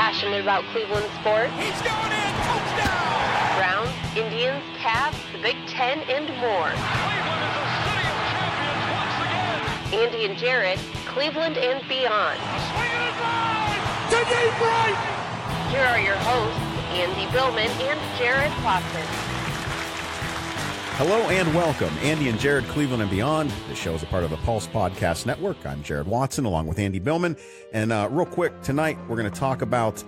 passionate about Cleveland sports. He's going in! Touchdown! Browns, Indians, Cavs, the Big Ten, and more. Cleveland is a city of champions once again! Andy and Jared, Cleveland and beyond. Swing it and drive! To deep right! Here are your hosts, Andy Billman and Jared Watson. Hello and welcome, Andy and Jared, Cleveland and Beyond. This show is a part of the Pulse Podcast Network. I'm Jared Watson along with Andy Billman. And real quick, tonight we're going to talk about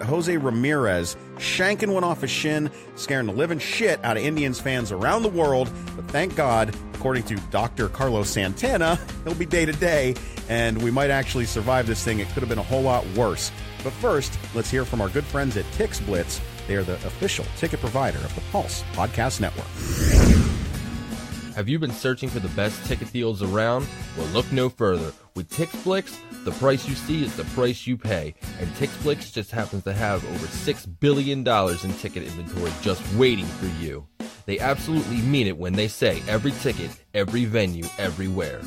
Jose Ramirez shanking one off his shin, scaring the living shit out of Indians fans around the world. But thank God, according to Dr. Carlos Santana, he'll be day to day, and we might actually survive this thing. It could have been a whole lot worse. But first, let's hear from our good friends at Tix Blitz. They are the official ticket provider of the Pulse Podcast Network. Have you been searching for the best ticket deals around? Well, look no further. With TixFlix, the price you see is the price you pay. And TixFlix just happens to have over $6 billion in ticket inventory just waiting for you. They absolutely mean it when they say every ticket, every venue, everywhere.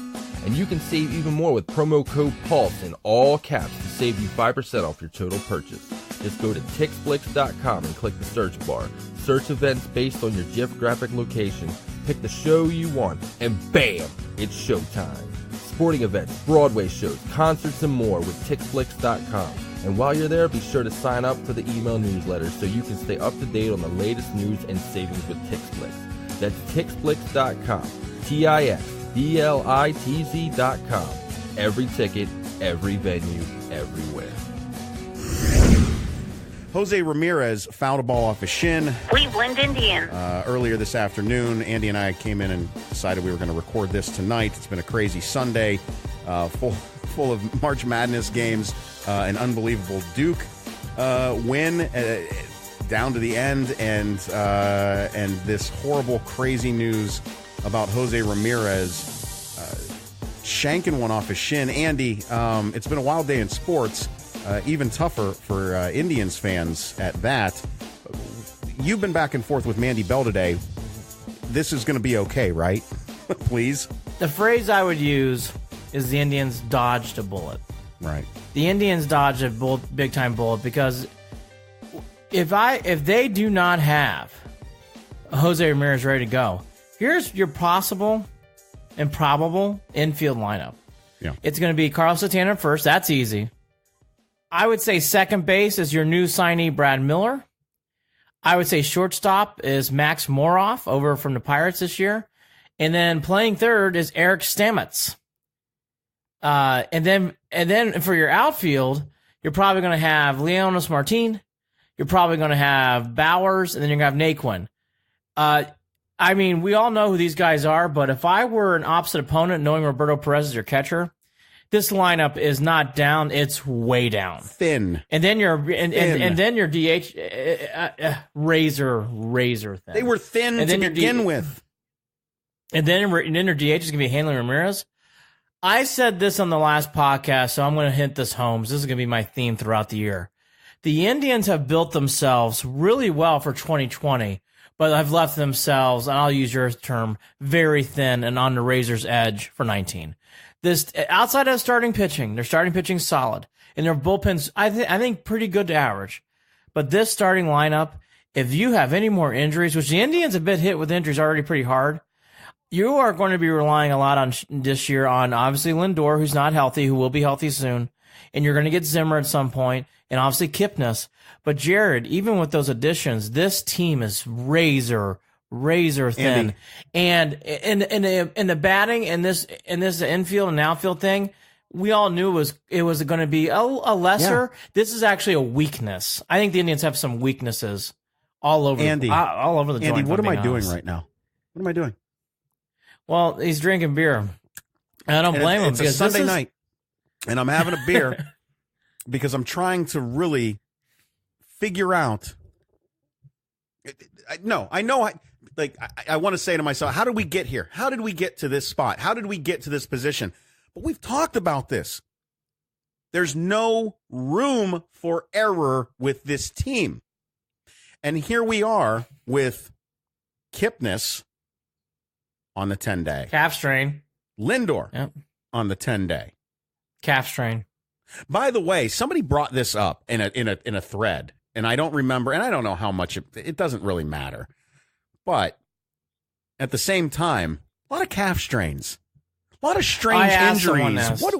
And you can save even more with promo code PULSE in all caps to save you 5% off your total purchase. Just go to TixFlix.com and click the search bar. Search events based on your geographic location. Pick the show you want, and bam, it's showtime. Sporting events, Broadway shows, concerts, and more with TixFlix.com. And while you're there, be sure to sign up for the email newsletter so you can stay up to date on the latest news and savings with TixFlix. That's TixFlix.com, TixBlitz.com. Every ticket, every venue, everywhere. Jose Ramirez fouled a ball off his shin. Cleveland Indians. Earlier this afternoon, Andy and I came in and decided we were going to record this tonight. It's been a crazy Sunday, full of March Madness games, an unbelievable Duke win down to the end, and this horrible, crazy news about Jose Ramirez shanking one off his shin. Andy, it's been a wild day in sports. Even tougher for Indians fans at that. You've been back and forth with Mandy Bell today. This is going to be okay, right? Please. The phrase I would use is the Indians dodged a bullet. Right. The Indians dodged a big-time bullet because if they do not have Jose Ramirez ready to go, here's your possible and probable infield lineup. Yeah. It's going to be Carlos Santana first. That's easy. I would say second base is your new signee, Brad Miller. I would say shortstop is Max Moroff over from the Pirates this year. And then playing third is Eric Stamets. And then for your outfield, you're probably going to have Leonis Martin. You're probably going to have Bowers, and then you're going to have Naquin. I mean, we all know who these guys are, but if I were an opposite opponent, knowing Roberto Perez is your catcher, this lineup is not down; it's way down, thin. And then your then your DH razor thin. They were thin to begin with. And then your DH is going to be Hanley Ramirez. I said this on the last podcast, so I'm going to hint this home. This is going to be my theme throughout the year. The Indians have built themselves really well for 2020, but have left themselves, and I'll use your term, very thin and on the razor's edge for 19. This outside of starting pitching, their starting pitching solid, and their bullpen's I think pretty good to average. But this starting lineup, if you have any more injuries, which the Indians have been hit with injuries already pretty hard, you are going to be relying a lot on this year on obviously Lindor, who's not healthy, who will be healthy soon, and you're going to get Zimmer at some point, and obviously Kipnis. But Jared, even with those additions, this team is razor thin. And in the batting and this infield and outfield thing, we all knew it was going to be a lesser. Yeah. This is actually a weakness. I think the Indians have some weaknesses all over all over the joint. Andy, what am I doing right now? What am I doing? Well, he's drinking beer. And I don't blame him. It's a Sunday night, and I'm having a beer because I'm trying to really figure out. I know. I want to say to myself, how did we get here? How did we get to this spot? How did we get to this position? But we've talked about this. There's no room for error with this team. And here we are with Kipnis on the 10-day. Calf strain. Lindor on the 10-day. Calf strain. By the way, somebody brought this up in a thread, and I don't remember, and I don't know how much it doesn't really matter. But at the same time, a lot of calf strains, a lot of strange injuries. What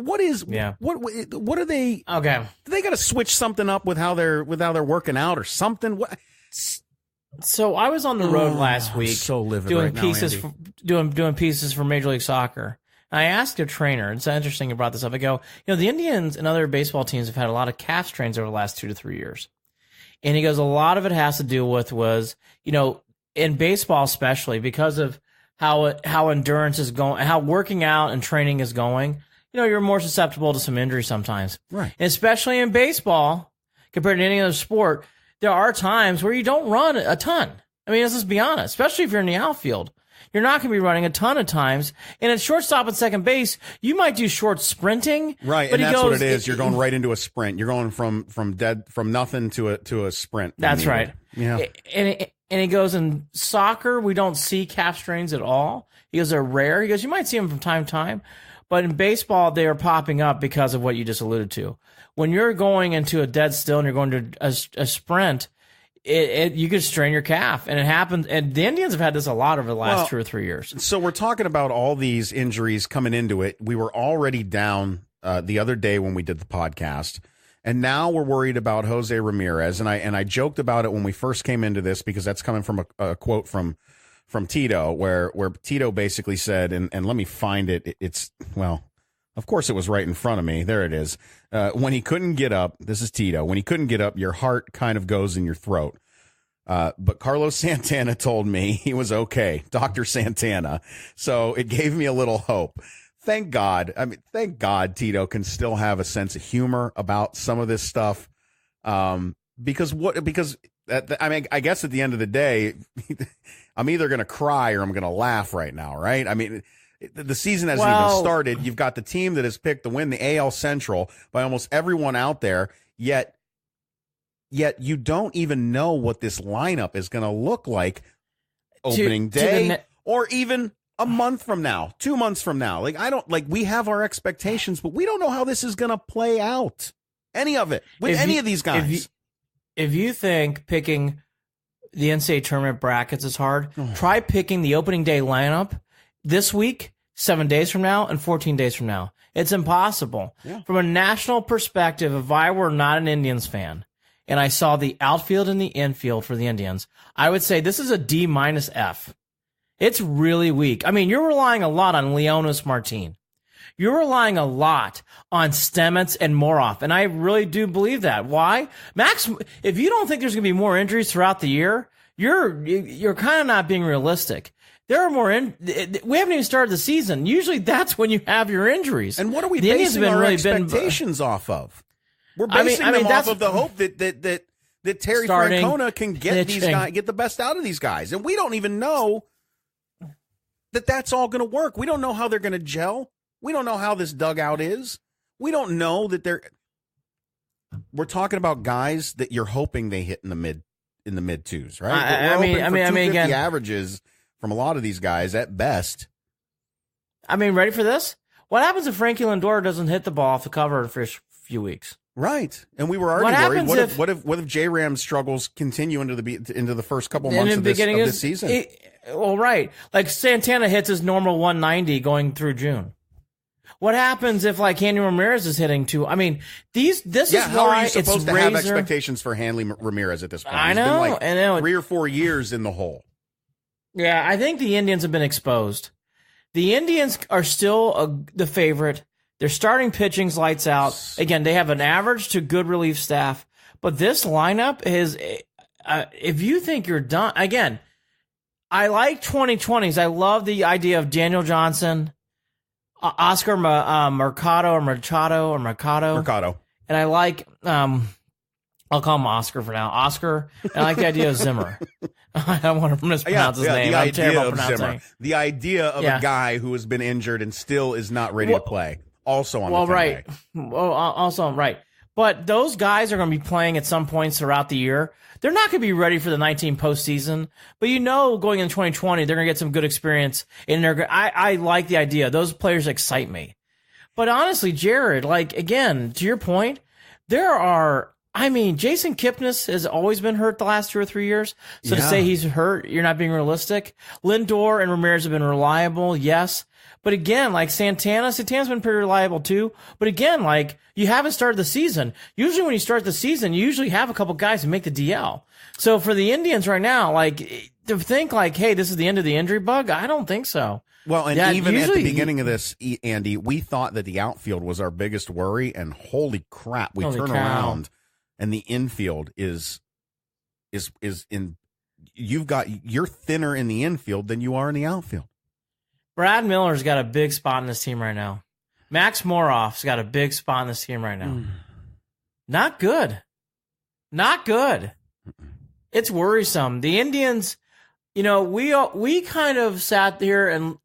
are they? Okay, do they got to switch something up with how they're working out or something? What? So I was on the road last week, so livid doing right now, pieces, Andy. doing pieces for Major League Soccer. And I asked a trainer. It's interesting you brought this up. I go, the Indians and other baseball teams have had a lot of calf strains over the last 2 to 3 years, and he goes, a lot of it has to do with in baseball especially because of how endurance is going, how working out and training is going. You're more susceptible to some injuries sometimes, right? And especially in baseball compared to any other sport. There are times where you don't run a ton. I mean, let's just be honest, especially if you're in the outfield. You're not going to be running a ton of times. And at shortstop and second base, you might do short sprinting. Right, but and that's what it is. You're going right into a sprint. You're going from nothing to a sprint. That's right. Yeah. And he goes, in soccer, we don't see calf strains at all. He goes, they're rare. He goes, you might see them from time to time. But in baseball, they are popping up because of what you just alluded to. When you're going into a dead still and you're going to a sprint, you could strain your calf, and it happens. And the Indians have had this a lot over the last 2 or 3 years. So we're talking about all these injuries coming into it. We were already down the other day when we did the podcast, and now we're worried about Jose Ramirez. And I joked about it when we first came into this because that's coming from a quote from Tito, where Tito basically said, and let me find it. It's of course, it was right in front of me. There it is. When he couldn't get up, this is Tito. When he couldn't get up, your heart kind of goes in your throat. But Carlos Santana told me he was okay, Dr. Santana. So it gave me a little hope. Thank God. Thank God Tito can still have a sense of humor about some of this stuff. Because I guess at the end of the day, I'm either going to cry or I'm going to laugh right now, right? I mean, the season hasn't even started. You've got the team that has picked to win the AL Central by almost everyone out there, yet you don't even know what this lineup is going to look like opening day or even a month from now, 2 months from now. We have our expectations, but we don't know how this is going to play out. Any of it with any of these guys. If you think picking the NCAA tournament brackets is hard, try picking the opening day lineup this week, 7 days from now, and 14 days from now. It's impossible. Yeah. From a national perspective, if I were not an Indians fan and I saw the outfield and the infield for the Indians, I would say this is a D-F. It's really weak. I mean, you're relying a lot on Leonis Martin. You're relying a lot on Stemets and Moroff, and I really do believe that. Why? Max, if you don't think there's going to be more injuries throughout the year, you're kind of not being realistic. There are more. We haven't even started the season. Usually, that's when you have your injuries. And what are we basing our expectations off of? We're basing them off of the hope that Terry Francona can get the best out of these guys, and we don't even know that that's all going to work. We don't know how they're going to gel. We don't know how this dugout is. We don't know that they're. We're talking about guys that you're hoping they hit in the mid twos, right? I mean, again, averages from a lot of these guys at best. I mean, ready for this? What happens if Frankie Lindor doesn't hit the ball off the cover for a few weeks? Right, and we were already worried. What if J-Ram struggles continue into the first couple months of this season? Right, like Santana hits his normal 190 going through June. What happens if Hanley Ramirez is hitting too? I mean, this is how why are you supposed it's to have expectations for Hanley Ramirez at this point? I know, it's been 3 or 4 years in the hole. Yeah, I think the Indians have been exposed. The Indians are still the favorite. Their starting pitching's lights out. Again, they have an average to good relief staff. But this lineup is, if you think you're done, again, I like 2020s. I love the idea of Daniel Johnson, Oscar Mercado. And I like, I'll call him Oscar for now. Oscar. And I like the idea of Zimmer. I don't want to mispronounce his name. I'm terrible at pronouncing Zimmer. The idea of a guy who has been injured and still is not ready to play. Also on the right. Also right. But those guys are going to be playing at some points throughout the year. They're not going to be ready for the 19 postseason. But going in 2020, they're going to get some good experience. I like the idea. Those players excite me. But honestly, Jared, like, again, to your point, Jason Kipnis has always been hurt the last 2 or 3 years. So to say he's hurt, you're not being realistic. Lindor and Ramirez have been reliable, yes. But again, like Santana's been pretty reliable too. But again, like, you haven't started the season. Usually when you start the season, you usually have a couple guys who make the DL. So for the Indians right now, like, to think like, hey, this is the end of the injury bug, I don't think so. Well, and even at the beginning of this, Andy, we thought that the outfield was our biggest worry, and holy crap, we turn around and the infield is in. You're thinner in the infield than you are in the outfield. Brad Miller's got a big spot in this team right now. Max Moroff's got a big spot in this team right now. Not good. Not good. It's worrisome. The Indians, we kind of sat there and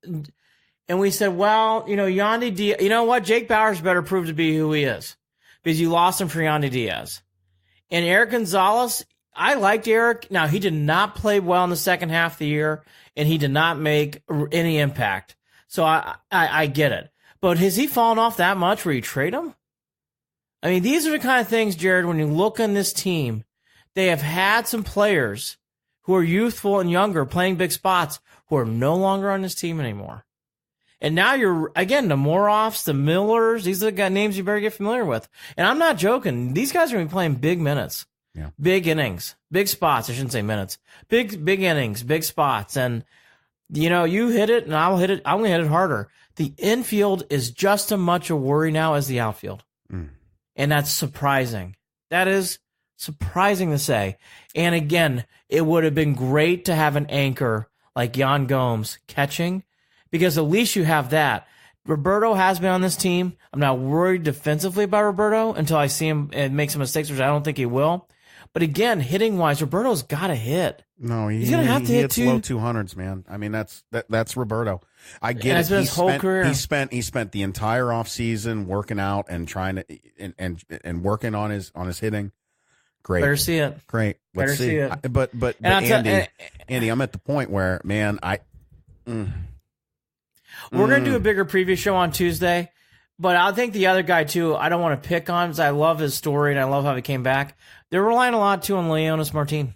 we said, well, Yandy Diaz, you know what? Jake Bauers better prove to be who he is because you lost him for Yandy Diaz. And Eric Gonzalez, I liked Eric. Now, he did not play well in the second half of the year, and he did not make any impact. So I get it. But has he fallen off that much where you trade him? I mean, these are the kind of things, Jared, when you look on this team, they have had some players who are youthful and younger playing big spots who are no longer on this team anymore. And now you're, again, the Moroffs, the Millers, these are the names you better get familiar with. And I'm not joking. These guys are going to be playing big minutes. Yeah. Big innings, big spots. I shouldn't say minutes. Big innings, big spots. And, you hit it and I'll hit it. I'm going to hit it harder. The infield is just as much a worry now as the outfield. And that's surprising. That is surprising to say. And again, it would have been great to have an anchor like Yan Gomes catching, because at least you have that. Roberto has been on this team. I'm not worried defensively about Roberto until I see him and make some mistakes, which I don't think he will. But again, hitting wise, Roberto's got to hit. No, he's gonna have to hit low 200s, man. I mean, that's Roberto. I get it. His whole career. He spent the entire offseason working out and trying to and working on his hitting. Great. Better see it. Great. Let's see it. But Andy, I'm at the point where, man, we're going to do a bigger preview show on Tuesday, but I think the other guy, too, I don't want to pick on because I love his story and I love how he came back. They're relying a lot, too, on Leonys Martin.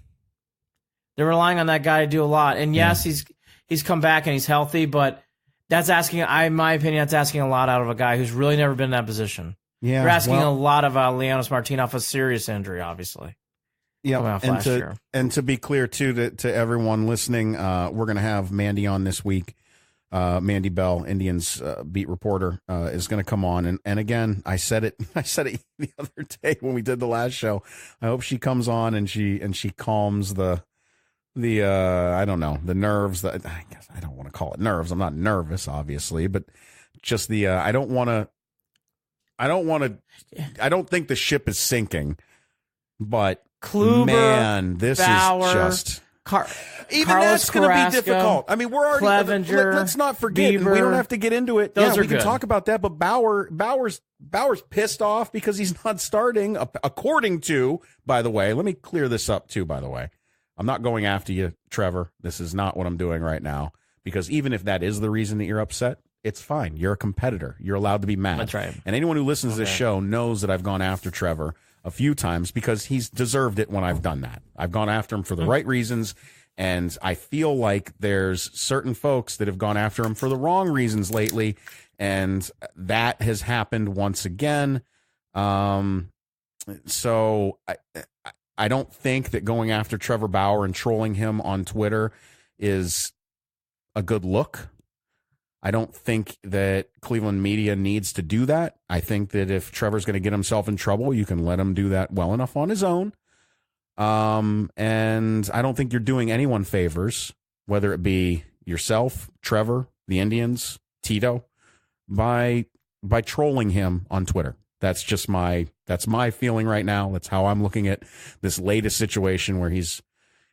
They're relying on that guy to do a lot. And, yes, he's come back and he's healthy, but that's asking, in my opinion, that's asking a lot out of a guy who's really never been in that position. Yeah, you're asking a lot of Leonys Martin off a serious injury, obviously. Yeah, and to be clear, too, to everyone listening, we're going to have Mandy on this week. Mandy Bell, Indians beat reporter, is going to come on, and again, I said it the other day when we did the last show. I hope she comes on and she calms the I don't know, the nerves. I guess I don't want to call it nerves. I'm not nervous, obviously, but just the I don't think the ship is sinking, but Kluber, man, this Bauer, is just. Even Carlos that's going to be difficult. I mean, we're already. Clevenger, let's not forget. Bieber, we don't have to get into it. Those are we can good. talk about that. But Bauer's pissed off because he's not starting. According to, by the way, let me clear this up too. By the way, I'm not going after you, Trevor. This is not what I'm doing right now. Because even if that is the reason that you're upset, it's fine. You're a competitor. You're allowed to be mad. That's right. And anyone who listens to this show knows that I've gone after Trevor a few times because he's deserved it when I've done that. I've gone after him for the right reasons, and I feel like there's certain folks that have gone after him for the wrong reasons lately, and that has happened once again. So I don't think that going after Trevor Bauer and trolling him on Twitter is a good look. I don't think that Cleveland media needs to do that. I think that if Trevor's going to get himself in trouble, you can let him do that well enough on his own. And I don't think you're doing anyone favors, whether it be yourself, Trevor, the Indians, Tito, by trolling him on Twitter. That's my feeling right now. That's how I'm looking at this latest situation where he's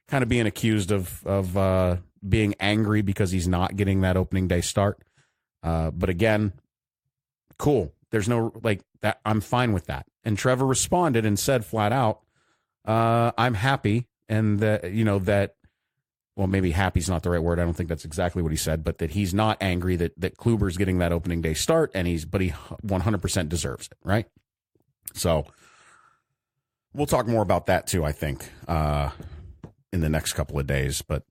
kind of being accused of being angry because he's not getting that opening day start. But again, cool. There's no that. I'm fine with that. And Trevor responded and said flat out, I'm happy. And that well, maybe happy's not the right word. I don't think that's exactly what he said, but that he's not angry that Kluber's getting that opening day start, but he 100% deserves it, right? So we'll talk more about that too, I think, in the next couple of days. But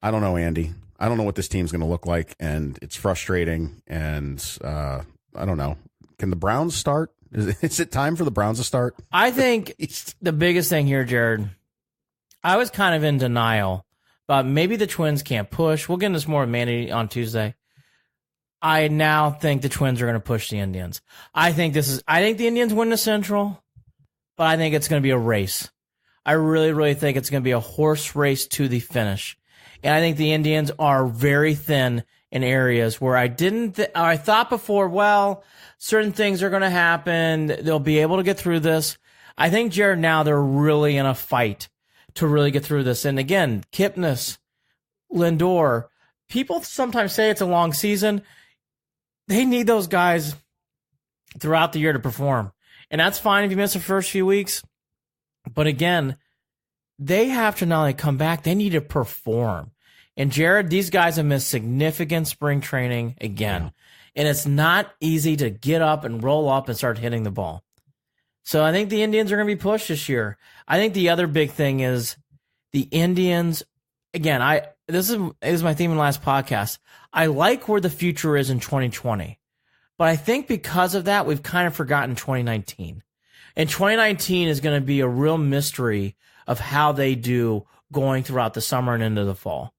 I don't know, Andy. I don't know what this team's going to look like, and it's frustrating. And I don't know. Can the Browns start? Is it time for the Browns to start? I think the biggest thing here, Jared, I was kind of in denial, but maybe the Twins can't push. We'll get into this more with Manny on Tuesday. I now think the Twins are going to push the Indians. I think the Indians win the Central, but I think it's going to be a race. I really, really think it's going to be a horse race to the finish. And I think the Indians are very thin in areas where I thought before, well, certain things are going to happen. They'll be able to get through this. I think, Jared, now they're really in a fight to really get through this. And again, Kipnis, Lindor, people sometimes say it's a long season. They need those guys throughout the year to perform. And that's fine if you miss the first few weeks. But again, they have to not only come back, they need to perform. And Jared, these guys have missed significant spring training again. Yeah. And it's not easy to get up and roll up and start hitting the ball. So I think the Indians are going to be pushed this year. I think the other big thing is the Indians, again, this is my theme in the last podcast. I like where the future is in 2020. But I think because of that, we've kind of forgotten 2019. And 2019 is going to be a real mystery of how they do going throughout the summer and into the fall.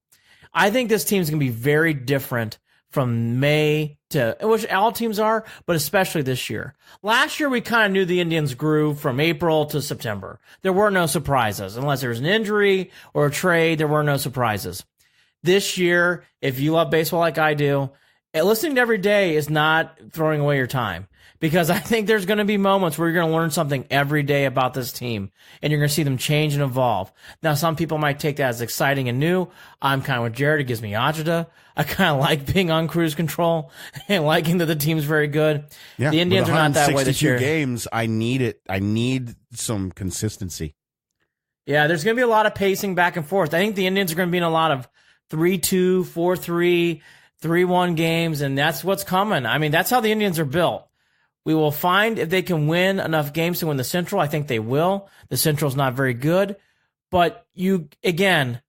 I think this team is going to be very different from May to, which all teams are, but especially this year. Last year, we kind of knew the Indians grew from April to September. There were no surprises. Unless there was an injury or a trade, there were no surprises. This year, if you love baseball like I do, listening to every day is not throwing away your time. Because I think there's going to be moments where you're going to learn something every day about this team, and you're going to see them change and evolve. Now, some people might take that as exciting and new. I'm kind of with Jared. It gives me agita. I kind of like being on cruise control and liking that the team's very good. Yeah, the Indians are not that way this year. Games, I need it. I need some consistency. Yeah, there's going to be a lot of pacing back and forth. I think the Indians are going to be in a lot of 3-2, 4-3, 3-1 games, and that's what's coming. I mean, that's how the Indians are built. We will find if they can win enough games to win the Central. I think they will. The Central's not very good. But again,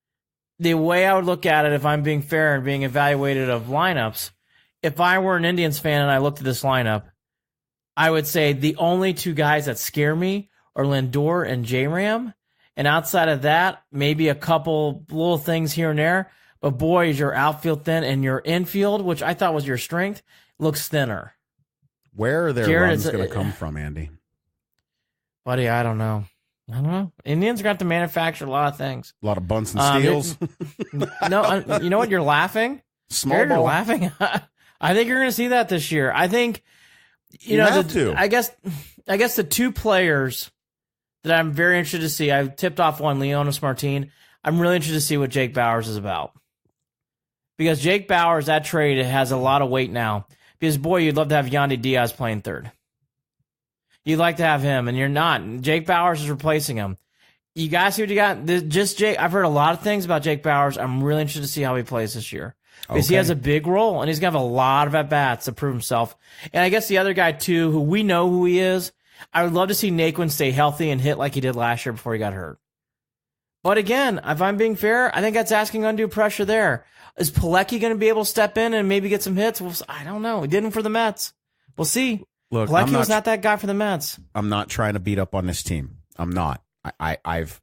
the way I would look at it, if I'm being fair and being evaluated of lineups, if I were an Indians fan and I looked at this lineup, I would say the only two guys that scare me are Lindor and J-Ram. And outside of that, maybe a couple little things here and there. But boy, is your outfield thin, and your infield, which I thought was your strength, looks thinner. Where are their runs going to come from, Andy? Buddy, I don't know. Indians got to manufacture a lot of things. A lot of bunts and steals. No, you know what? You're laughing. Small ball. You're laughing. I think you're going to see that this year. I think you have to. I guess the two players that I'm very interested to see. I've tipped off one, Leonis Martin. I'm really interested to see what Jake Bauers is about, because Jake Bauers, that trade has a lot of weight now. Because, boy, you'd love to have Yandy Diaz playing third. You'd like to have him, and you're not. Jake Bauers is replacing him. You got to see what you got. Just Jake. I've heard a lot of things about Jake Bauers. I'm really interested to see how he plays this year. Because he has a big role, and he's going to have a lot of at-bats to prove himself. And I guess the other guy, too, who we know who he is, I would love to see Naquin stay healthy and hit like he did last year before he got hurt. But again, if I'm being fair, I think that's asking undue pressure there. Is Pilecki going to be able to step in and maybe get some hits? Well, I don't know. He didn't for the Mets. We'll see. Look, Pilecki was not that guy for the Mets. I'm not trying to beat up on this team. I'm not. I've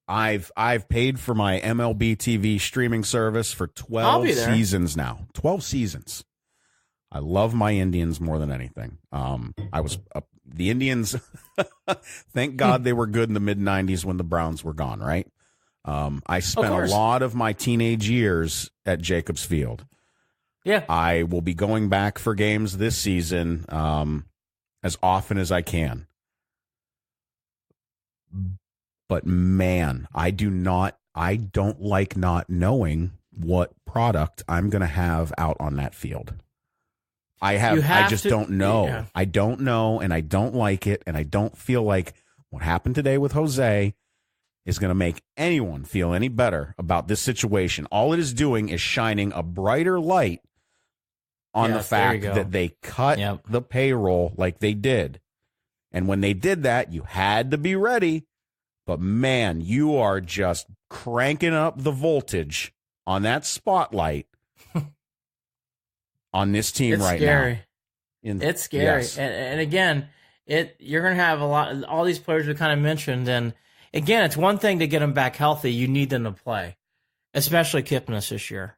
paid for my MLB TV streaming service for 12 seasons now. 12 seasons. I love my Indians more than anything. The Indians. Thank God they were good in the mid '90s when the Browns were gone. Right. I spent a lot of my teenage years at Jacobs Field. Yeah. I will be going back for games this season as often as I can. But man, I don't like not knowing what product I'm going to have out on that field. I just don't know. Yeah. I don't know, and I don't like it, and I don't feel like what happened today with Jose is going to make anyone feel any better about this situation. All it is doing is shining a brighter light on the fact that they cut the payroll like they did. And when they did that, you had to be ready. But, man, you are just cranking up the voltage on that spotlight on this team it's right scary. now. It's scary. Yes. And again, you're going to have all these players we kind of mentioned. And, again, it's one thing to get them back healthy. You need them to play, especially Kipnis this year.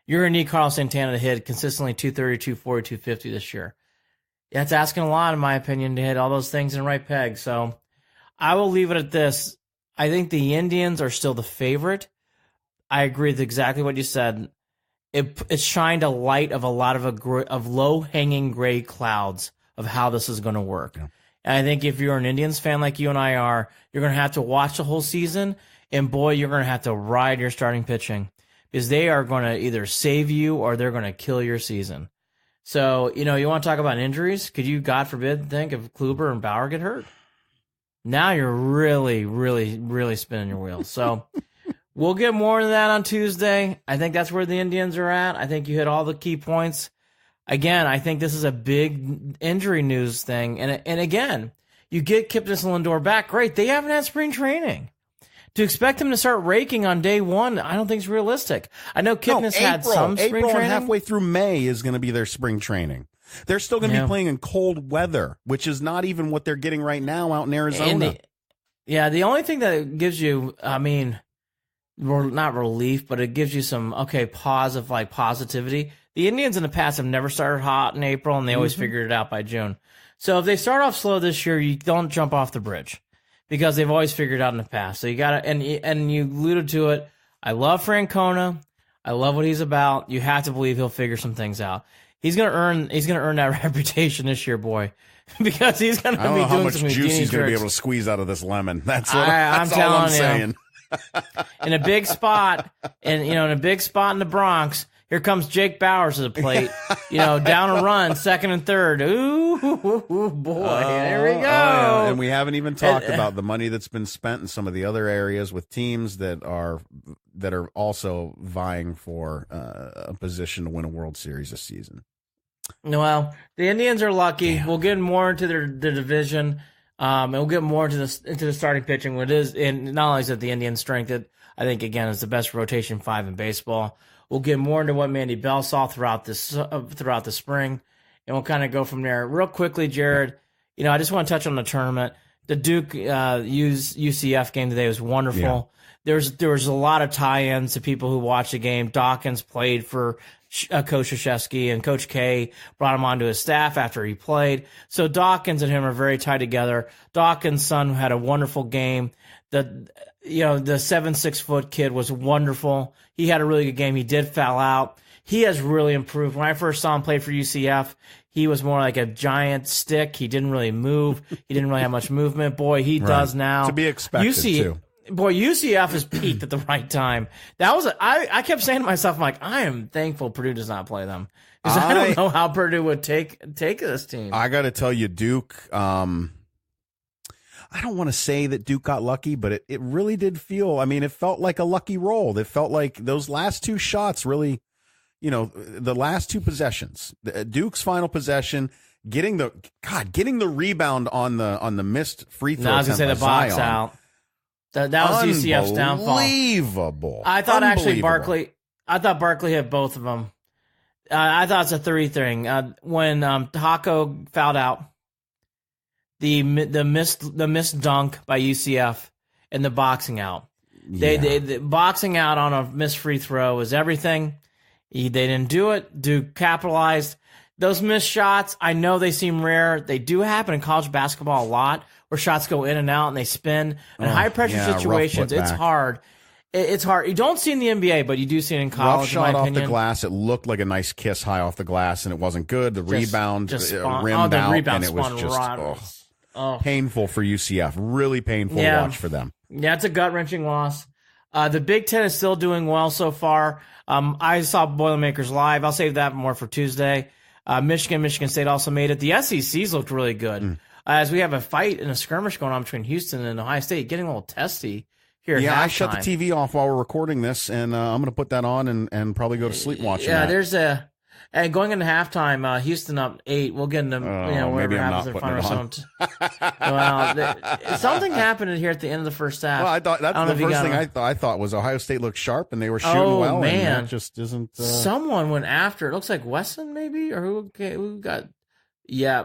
You're going to need Carlos Santana to hit consistently 230, 240, 250 this year. That's asking a lot, in my opinion, to hit all those things in the right peg. So I will leave it at this. I think the Indians are still the favorite. I agree with exactly what you said. It shined a light of a lot of low-hanging gray clouds of how this is going to work. Yeah. And I think if you're an Indians fan like you and I are, you're going to have to watch the whole season, and boy, you're going to have to ride your starting pitching because they are going to either save you or they're going to kill your season. So, you want to talk about injuries? Could you, God forbid, think if Kluber and Bauer get hurt? Now you're really, really, really spinning your wheels. So we'll get more into that on Tuesday. I think that's where the Indians are at. I think you hit all the key points. Again, I think this is a big injury news thing. And again, you get Kipnis and Lindor back. Great. They haven't had spring training. To expect them to start raking on day one, I don't think it's realistic. I know Kipnis had some spring training. And halfway through May is going to be their spring training. They're still going to be playing in cold weather, which is not even what they're getting right now out in Arizona. The only thing that gives you, not relief, but it gives you some, pause of positivity. The Indians in the past have never started hot in April, and they always figured it out by June. So if they start off slow this year, you don't jump off the bridge. Because they've always figured it out in the past. So you got to, and you alluded to it. I love Francona. I love what he's about. You have to believe he'll figure some things out. He's gonna earn that reputation this year, boy, because he's gonna be doing some. I don't know how much juice he's gonna be able to squeeze out of this lemon. That's what I'm saying. In a big spot, in a big spot in the Bronx. Here comes Jake Bowers to the plate, down a run, second and third. Ooh, boy, there we go. Yeah. And we haven't even talked about the money that's been spent in some of the other areas with teams that are also vying for a position to win a World Series this season. Well, the Indians are lucky. Yeah. We'll get more into their division, and we'll get more into the starting pitching. What it is, and not only is it the Indians' strength, I think again is the best rotation 5 in baseball. We'll get more into what Mandy Bell saw throughout the spring, and we'll kind of go from there. Real quickly, Jared, I just want to touch on the tournament. The Duke UCF game today was wonderful. Yeah. There was a lot of tie-ins to people who watched the game. Dawkins played for Coach Krzyzewski, and Coach K brought him onto his staff after he played. So Dawkins and him are very tied together. Dawkins' son had a wonderful game. The 7-6 kid was wonderful. He had a really good game. He did foul out. He has really improved. When I first saw him play for UCF, he was more like a giant stick. He didn't really move. He didn't really have much movement. Boy, he does now. To be expected, too. Boy, UCF has peaked at the right time. I kept saying to myself, I am thankful Purdue does not play them. Because I don't know how Purdue would take this team. I got to tell you, Duke, I don't want to say that Duke got lucky, but it really did feel, it felt like a lucky roll. It felt like those last two shots really, the last two possessions, Duke's final possession, getting the rebound on the missed free throw. I was going to say the box out. That was UCF's downfall. Unbelievable. I thought actually Barkley hit both of them. I thought it's a 3 thing. When Taco fouled out, the missed dunk by UCF and the boxing out. The boxing out on a missed free throw is everything. They didn't do it. Duke capitalized. Those missed shots, I know they seem rare. They do happen in college basketball a lot, where shots go in and out and they spin. In high-pressure situations, it's hard. It's hard. You don't see it in the NBA, but you do see it in college, rough shot in my off opinion. The glass. It looked like a nice kiss high off the glass, and it wasn't good. The rebound rimmed out, and it was just painful for UCF. Really painful to watch for them. Yeah, it's a gut-wrenching loss. The Big Ten is still doing well so far. I saw Boilermakers live. I'll save that more for Tuesday. Michigan State also made it. The SECs looked really good. As we have a fight and a skirmish going on between Houston and Ohio State, getting a little testy here. Yeah, at I shut the halftime. TV off while we're recording this, and I'm going to put that on and probably go to sleep watching Yeah, that. there's a. And going into halftime, Houston up 8. We'll get into whatever maybe I'm happens in not front putting of well, something happened here at the end of the first half. Well, I thought that's the first thing I thought was Ohio State looked sharp and they were shooting well. Man. And that just isn't. Someone went after. It looks like Wesson maybe, or who got. Yeah,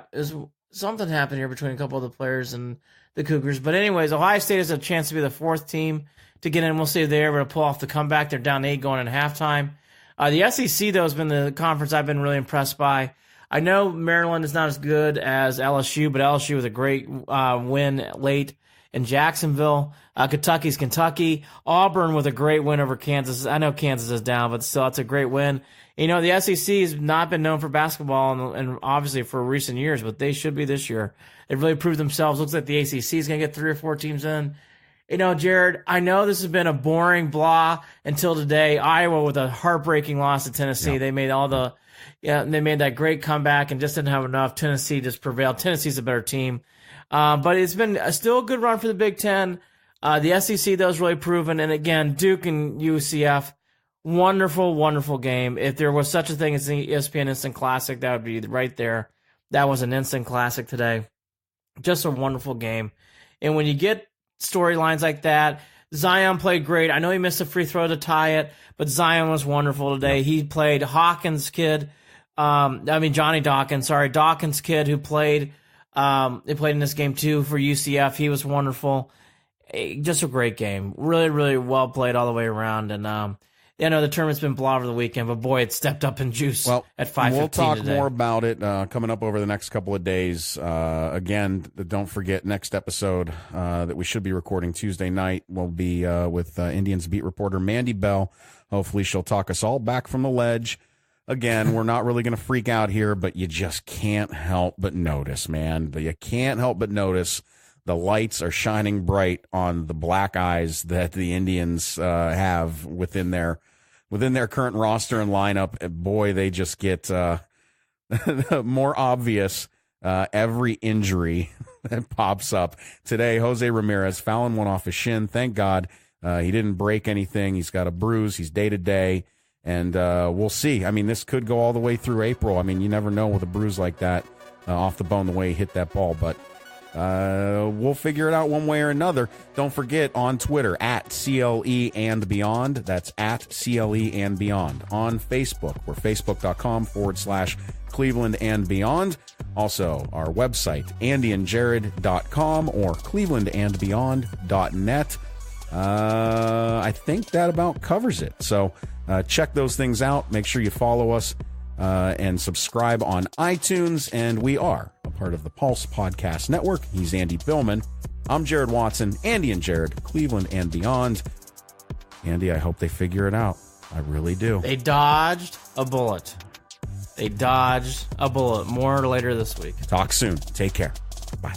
something happened here between a couple of the players and the Cougars. But anyways, Ohio State has a chance to be the 4th team to get in. We'll see if they're able to pull off the comeback. They're down 8 going into halftime. The SEC, though, has been the conference I've been really impressed by. I know Maryland is not as good as LSU, but LSU was a great win late in Jacksonville. Kentucky's Kentucky. Auburn with a great win over Kansas. I know Kansas is down, but still, it's a great win. You know, the SEC has not been known for basketball and obviously for recent years, but they should be this year. They've really proved themselves. Looks like the ACC is going to get 3 or 4 teams in. You know, Jared, I know this has been a boring blah until today. Iowa with a heartbreaking loss to Tennessee. They made they made that great comeback and just didn't have enough. Tennessee just prevailed. Tennessee's a better team. But it's been still a good run for the Big Ten. The SEC, though, is really proven. And again, Duke and UCF, wonderful, wonderful game. If there was such a thing as the ESPN Instant Classic, that would be right there. That was an instant classic today. Just a wonderful game. And when you get storylines like that, Zion played great. I know he missed a free throw to tie it, but Zion was wonderful today. Yep. He played Dawkins' kid, who played in this game too for UCF. He was wonderful. Just a great game. Really, really well played all the way around. And I know the tournament's been blah over the weekend, but boy, it stepped up in juice at 5:15 We'll talk today. more about it coming up over the next couple of days. Again, don't forget, next episode that we should be recording Tuesday night will be with Indians beat reporter Mandy Bell. Hopefully she'll talk us all back from the ledge. Again, we're not really going to freak out here, but you just can't help but notice, man. You can't help but notice the lights are shining bright on the black eyes that the Indians have within their current roster and lineup. Boy, they just get more obvious every injury that pops up. Today, Jose Ramirez fouling one off his shin. Thank God he didn't break anything. He's got a bruise. He's day-to-day, and we'll see. I mean, this could go all the way through April. I mean, you never know with a bruise like that off the bone the way he hit that ball, but we'll figure it out one way or another. Don't forget on Twitter at CLE and Beyond. That's at CLE and Beyond. On Facebook, we're facebook.com/Cleveland and Beyond. Also, our website, andyandjared.com or clevelandandbeyond.net. I think that about covers it. So check those things out. Make sure you follow us and subscribe on iTunes. And we are a part of the Pulse Podcast Network. He's Andy Billman. I'm Jared Watson. Andy and Jared, Cleveland and Beyond. Andy, I hope they figure it out. I really do. They dodged a bullet. More later this week. Talk soon. Take care. Bye.